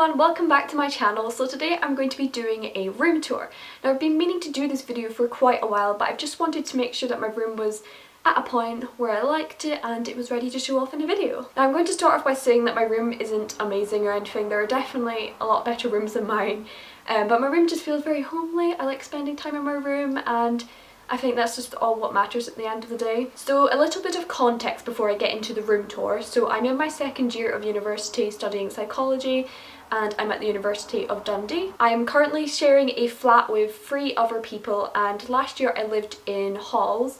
everyone, welcome back to my channel. So today I'm going to be doing a room tour. Now I've been meaning to do this video for quite a while, but I've just wanted to make sure that my room was at a point where I liked it and it was ready to show off in a video. Now I'm going to start off by saying that my room isn't amazing or anything. There are definitely a lot better rooms than mine, but my room just feels very homely. I like spending time in my room and I think that's just all what matters at the end of the day. So a little bit of context before I get into the room tour. So I'm in my second year of university studying psychology and I'm at the University of Dundee. I am currently sharing a flat with 3 other people and last year I lived in halls.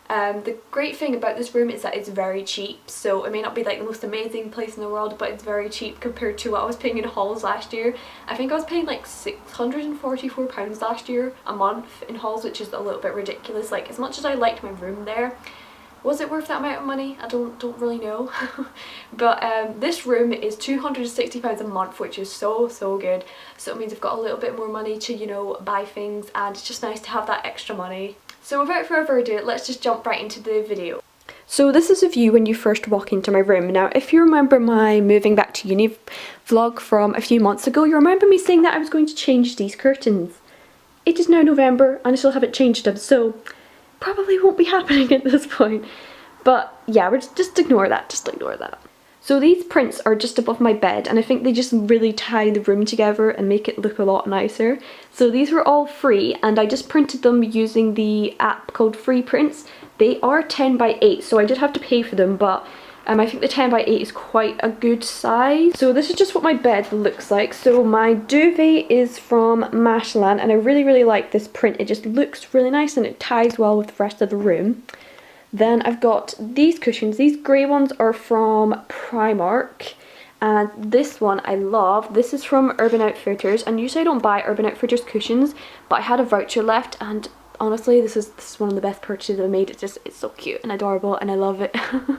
The great thing about this room is that it's very cheap, so it may not be like the most amazing place in the world, but it's very cheap compared to what I was paying in halls last year. I think I was paying like £644 last year a month in halls, which is a little bit ridiculous. Like, as much as I liked my room there, was it worth that amount of money? I don't really know. But this room is £260 a month, which is so good. So it means I've got a little bit more money to, you know, buy things, and it's just nice to have that extra money. So without further ado, let's just jump right into the video. So this is a view when you first walk into my room. Now if you remember my moving back to uni vlog from a few months ago, you remember me saying that I was going to change these curtains. It is now November and I still haven't changed them, so probably won't be happening at this point. But yeah, just ignore that, So these prints are just above my bed and I think they just really tie the room together and make it look a lot nicer. So these were all free and I just printed them using the app called Free Prints. They are 10 by 8, so I did have to pay for them, but I think the 10 by 8 is quite a good size. So this is just what my bed looks like. So my duvet is from Macleod and I really like this print. It just looks really nice and it ties well with the rest of the room. Then I've got these cushions. These grey ones are from Primark and this one I love. This is from Urban Outfitters, and usually I don't buy Urban Outfitters cushions, but I had a voucher left and honestly this is one of the best purchases I've made. It's so cute and adorable and I love it.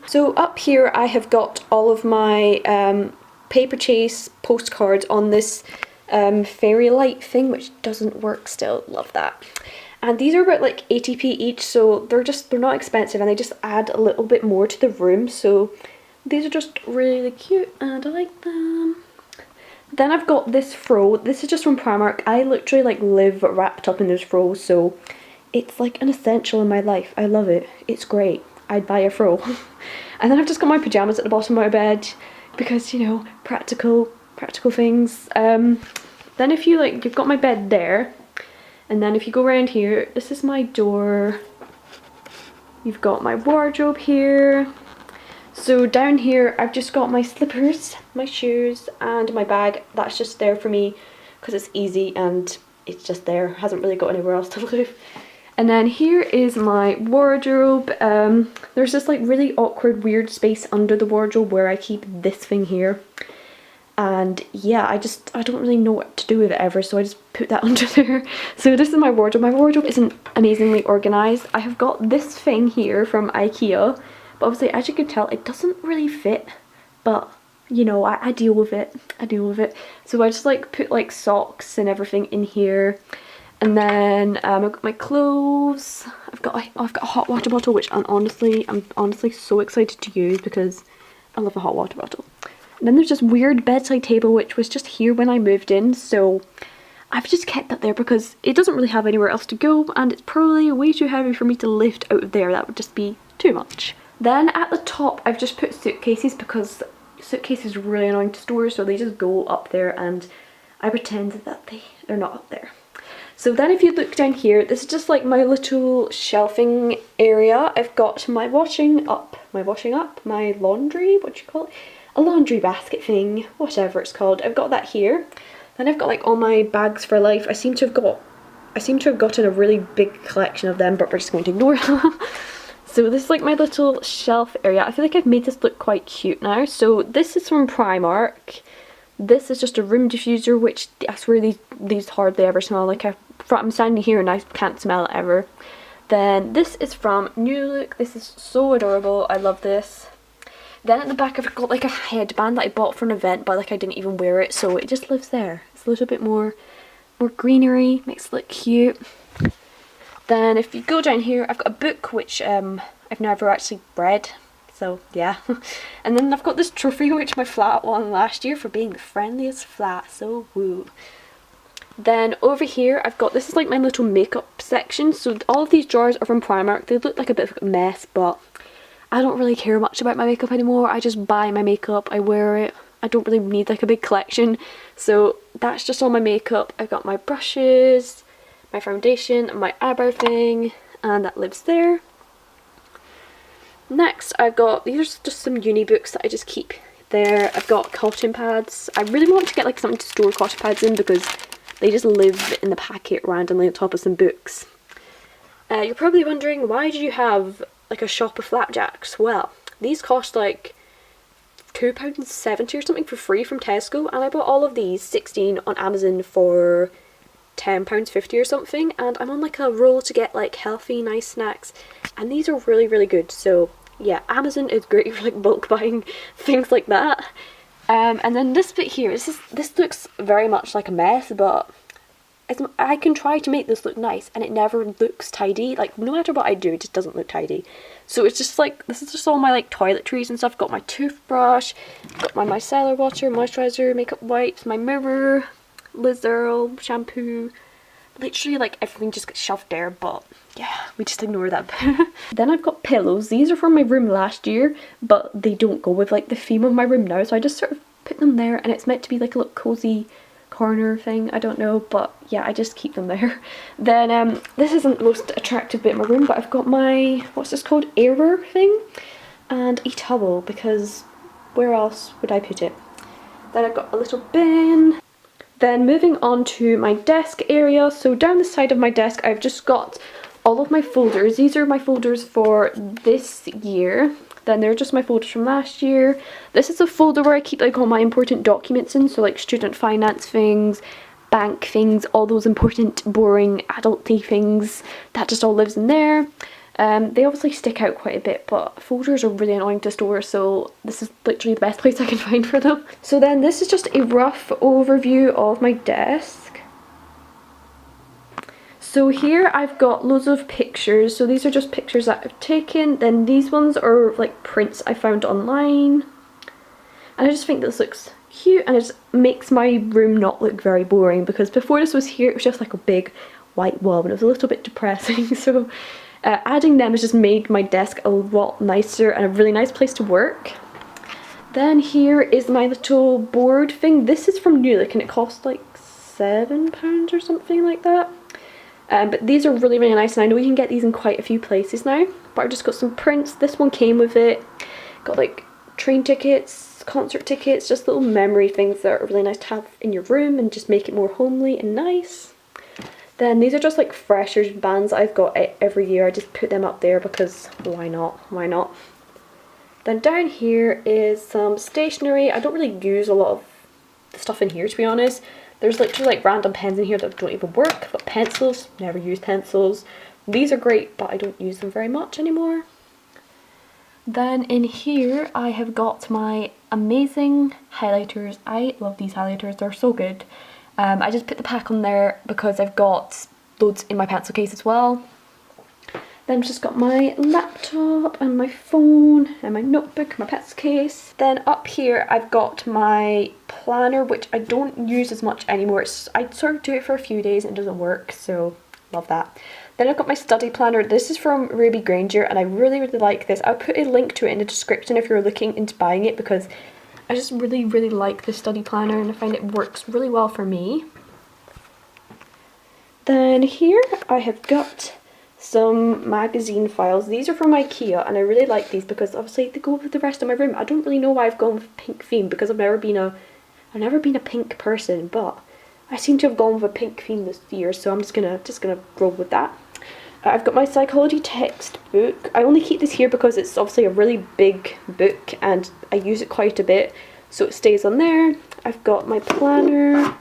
So up here I have got all of my paper chase postcards on this fairy light thing, which doesn't work still. Love that. And these are about like 80p each, so they're not expensive and they just add a little bit more to the room. So these are just really cute and I like them. Then I've got this fro. This is just from Primark. I literally like live wrapped up in this fro, so it's like an essential in my life. I love it. It's great. I'd buy a fro. And then I've just got my pyjamas at the bottom of my bed because, you know, practical things. Then if you like, you've got my bed there. And then if you go around here, this is my door. You've got my wardrobe here. So down here, I've just got my slippers, my shoes, and my bag. That's just there for me because it's easy and it's just there. Hasn't really got anywhere else to live. And then here is my wardrobe. There's this like really awkward, weird space under the wardrobe where I keep this thing here. And yeah, I don't really know what to do with it ever, so I just put that under there. So this is my wardrobe. My wardrobe isn't amazingly organised. I have got this thing here from IKEA, but obviously as you can tell it doesn't really fit, but you know, I deal with it. So I just like put like socks and everything in here. And then I've got my clothes. I've got a hot water bottle, which I'm honestly so excited to use because I love a hot water bottle. And then there's this weird bedside table which was just here when I moved in, so I've just kept that there because it doesn't really have anywhere else to go and it's probably way too heavy for me to lift out of there. That would just be too much. Then at the top I've just put suitcases because suitcases are really annoying to store, so they just go up there and I pretend that they're not up there. So then if you look down here, this is just like my little shelving area. I've got my washing up, my laundry, what do you call it? A laundry basket thing, whatever it's called. I've got that here. Then I've got like all my bags for life. I seem to have gotten a really big collection of them, but we're just going to ignore them. So this is like my little shelf area. I feel like I've made this look quite cute now. So this is from Primark. This is just a room diffuser, which I swear these hardly ever smell. Like I'm standing here and I can't smell it ever. Then this is from New Look. This is so adorable. I love this. Then at the back I've got like a headband that I bought for an event, but like I didn't even wear it, so it just lives there. It's a little bit more greenery, makes it look cute. Then if you go down here, I've got a book which I've never actually read. So yeah. And then I've got this trophy which my flat won last year for being the friendliest flat, so woo. Then over here I've got, this is like my little makeup section. So all of these drawers are from Primark. They look like a bit of a mess, but I don't really care much about my makeup anymore. I just buy my makeup, I wear it. I don't really need like a big collection. So that's just all my makeup. I've got my brushes, my foundation, and my eyebrow thing, and that lives there. Next I've got, these are just some uni books that I just keep there. I've got cotton pads. I really want to get like something to store cotton pads in because they just live in the packet randomly on top of some books. You're probably wondering, why do you have like a shop of flapjacks? Well, these cost like £2.70 or something for free from Tesco, and I bought all of these 16 on Amazon for £10.50 or something, and I'm on like a roll to get like healthy, nice snacks, and these are really, really good. So yeah, Amazon is great for like bulk buying things like that. And then this bit here, this looks very much like a mess, but I can try to make this look nice, and it never looks tidy. Like, no matter what I do, it just doesn't look tidy. So it's just like, this is just all my like toiletries and stuff. Got my toothbrush, got my micellar water, moisturizer, makeup wipes, my mirror, Liz Earl shampoo. Literally like everything just gets shoved there, but yeah, we just ignore that. Then I've got pillows. These are from my room last year, but they don't go with like the theme of my room now, so I just sort of put them there, and it's meant to be like a little cozy corner thing, I don't know, but yeah, I just keep them there. Then this isn't the most attractive bit of my room, but I've got my, what's this called, airer thing, and a towel, because where else would I put it? Then I've got a little bin. Then moving on to my desk area, so down the side of my desk I've just got all of my folders. These are my folders for this year. Then they're just my folders from last year. This is a folder where I keep like all my important documents in, so like student finance things, bank things, all those important boring adulty things, that just all lives in there. They obviously stick out quite a bit, but folders are really annoying to store, so this is literally the best place I can find for them. So then this is just a rough overview of my desk. So here I've got loads of pictures. So these are just pictures that I've taken. Then these ones are like prints I found online. And I just think this looks cute, and it just makes my room not look very boring, because before this was here it was just like a big white wall and it was a little bit depressing. So adding them has just made my desk a lot nicer and a really nice place to work. Then here is my little board thing. This is from New Look and it cost like £7 or something like that. But these are really, really nice, and I know you can get these in quite a few places now. But I just got some prints. This one came with it. Got like train tickets, concert tickets, just little memory things that are really nice to have in your room and just make it more homely and nice. Then these are just like freshers bands I've got every year. I just put them up there because why not? Why not? Then down here is some stationery. I don't really use a lot of the stuff in here, to be honest. There's literally like random pens in here that don't even work. But pencils, never use pencils. These are great, but I don't use them very much anymore. Then in here I have got my amazing highlighters. I love these highlighters, they're so good. I just put the pack on there because I've got loads in my pencil case as well. Then I've just got my laptop and my phone and my notebook, my pencil case. Then up here I've got my planner, which I don't use as much anymore. I sort of do it for a few days and it doesn't work, so love that. Then I've got my study planner. This is from Ruby Granger and I really, really like this. I'll put a link to it in the description if you're looking into buying it, because I just really, really like this study planner and I find it works really well for me. Then here I have got some magazine files. These are from IKEA and I really like these because obviously they go with the rest of my room. I don't really know why I've gone with a pink theme, because I've never been a pink person, but I seem to have gone with a pink theme this year, so I'm just gonna roll with that. I've got my psychology textbook. I only keep this here because it's obviously a really big book and I use it quite a bit, so it stays on there. I've got my planner,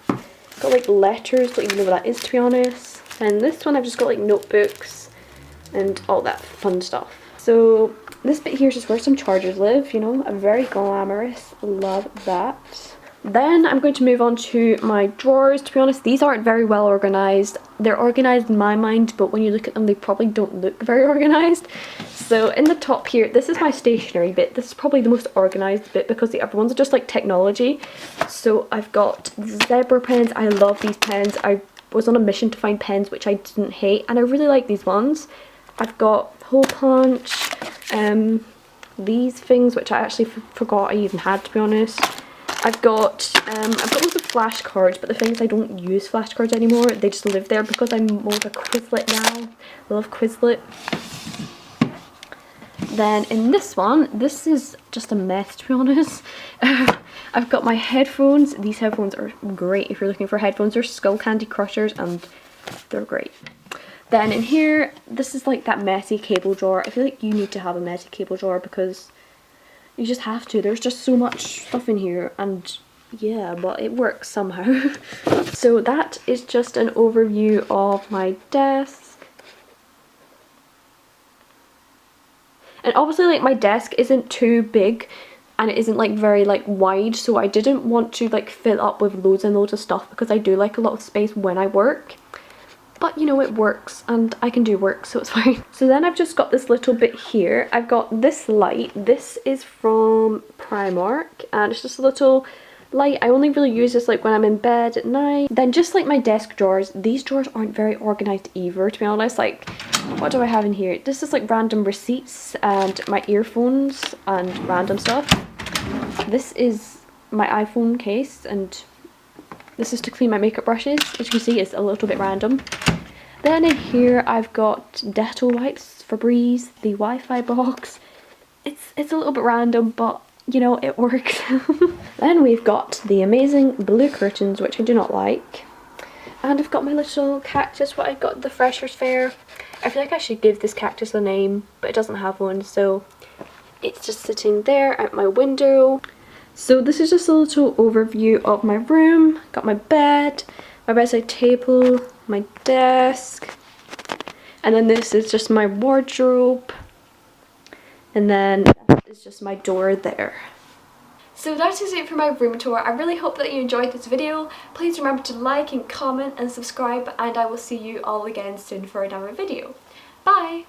got like letters, don't even know what that is, to be honest. And this one I've just got like notebooks and all that fun stuff. So this bit here is just where some chargers live, you know, very glamorous, love that. Then I'm going to move on to my drawers. To be honest, these aren't very well organised. They're organised in my mind, but when you look at them, they probably don't look very organised. So in the top here, this is my stationery bit. This is probably the most organised bit because the other ones are just like technology. So I've got zebra pens. I love these pens. I was on a mission to find pens which I didn't hate, and I really like these ones. I've got hole punch, these things which I actually forgot I even had, to be honest. I've got loads of flashcards, but the thing is I don't use flashcards anymore. They just live there because I'm more of a Quizlet now. I love Quizlet. Then in this one, this is just a mess, to be honest. I've got my headphones. These headphones are great if you're looking for headphones. They're Skull Candy Crushers and they're great. Then in here, this is like that messy cable drawer. I feel like you need to have a messy cable drawer because you just have to. There's just so much stuff in here, and yeah, but it works somehow. So that is just an overview of my desk. And obviously like my desk isn't too big and it isn't like very like wide, so I didn't want to like fill up with loads and loads of stuff because I do like a lot of space when I work. But you know, it works and I can do work, so it's fine. So then I've just got this little bit here. I've got this light. This is from Primark and it's just a little light. I only really use this like when I'm in bed at night. Then just like my desk drawers, these drawers aren't very organised either, to be honest. Like, what do I have in here? This is like random receipts and my earphones and random stuff. This is my iPhone case and this is to clean my makeup brushes. As you can see, it's a little bit random. Then in here I've got Dettol wipes, Febreze, the Wi-Fi box. It's a little bit random, but you know, it works. Then we've got the amazing blue curtains, which I do not like. And I've got my little cactus, what I got at the Freshers Fair. I feel like I should give this cactus a name, but it doesn't have one, so it's just sitting there at my window. So this is just a little overview of my room. Got my bed, my bedside table, my desk, and then this is just my wardrobe, and then that is just my door there. So that is it for my room tour. I really hope that you enjoyed this video. Please remember to like and comment and subscribe, and I will see you all again soon for another video. Bye!